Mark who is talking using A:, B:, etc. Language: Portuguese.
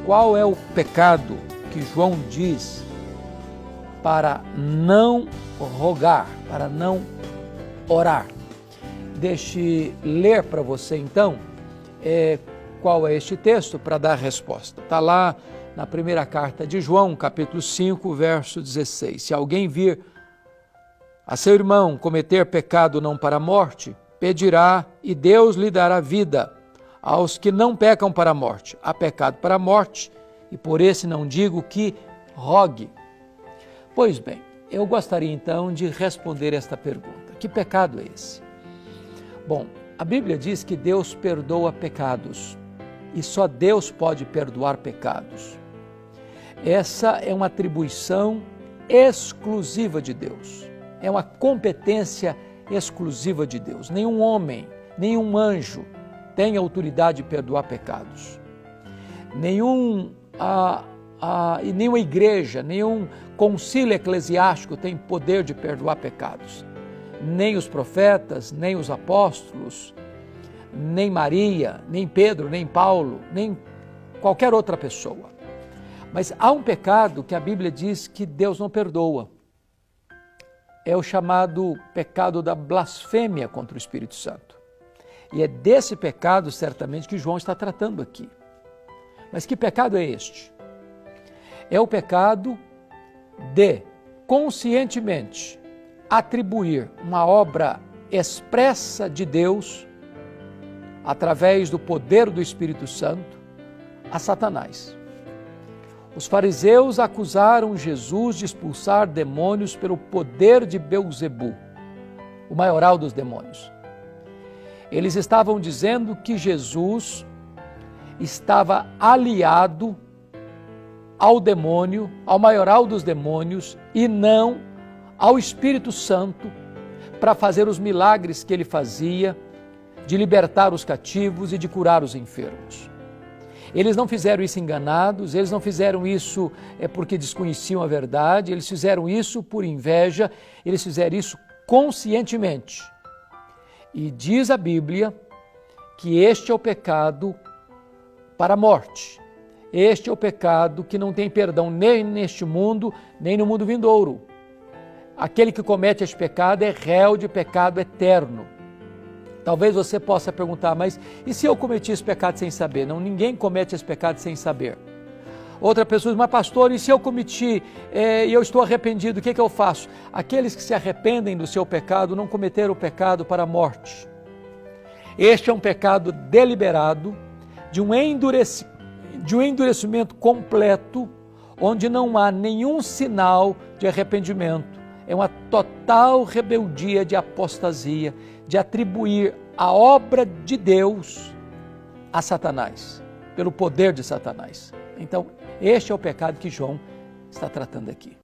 A: qual é o pecado que João diz para não rogar, para não orar? Deixe ler para você então qual é este texto para dar a resposta. Está lá na primeira carta de João, capítulo 5, verso 16. Se alguém vir a seu irmão cometer pecado não para a morte, pedirá e Deus lhe dará vida. Aos que não pecam para a morte, há pecado para a morte, e por esse não digo que rogue. Pois bem, eu gostaria então de responder esta pergunta. Que pecado é esse? Bom, a Bíblia diz que Deus perdoa pecados, e só Deus pode perdoar pecados. Essa é uma atribuição exclusiva de Deus, é uma competência exclusiva de Deus. Nenhum homem, nenhum anjo tem autoridade de perdoar pecados. Nenhuma igreja, nenhum concílio eclesiástico tem poder de perdoar pecados. Nem os profetas, nem os apóstolos, nem Maria, nem Pedro, nem Paulo, nem qualquer outra pessoa. Mas há um pecado que a Bíblia diz que Deus não perdoa. É o chamado pecado da blasfêmia contra o Espírito Santo. E é desse pecado, certamente, que João está tratando aqui. Mas que pecado é este? É o pecado de, conscientemente, atribuir uma obra expressa de Deus, através do poder do Espírito Santo, a Satanás. Os fariseus acusaram Jesus de expulsar demônios pelo poder de Belzebu, o maioral dos demônios. Eles estavam dizendo que Jesus estava aliado ao demônio, ao maioral dos demônios, e não ao Espírito Santo, para fazer os milagres que ele fazia, de libertar os cativos e de curar os enfermos. Eles não fizeram isso enganados, eles não fizeram isso porque desconheciam a verdade, eles fizeram isso por inveja, eles fizeram isso conscientemente. E diz a Bíblia que este é o pecado para a morte. Este é o pecado que não tem perdão nem neste mundo, nem no mundo vindouro. Aquele que comete este pecado é réu de pecado eterno. Talvez você possa perguntar, mas e se eu cometi esse pecado sem saber? Não, ninguém comete esse pecado sem saber. Outra pessoa diz, mas pastor, e se eu cometi e eu estou arrependido, o que eu faço? Aqueles que se arrependem do seu pecado não cometeram o pecado para a morte. Este é um pecado deliberado, de um endurecimento completo, onde não há nenhum sinal de arrependimento. É uma total rebeldia de apostasia, de atribuir a obra de Deus a Satanás, pelo poder de Satanás. Então, este é o pecado que João está tratando aqui.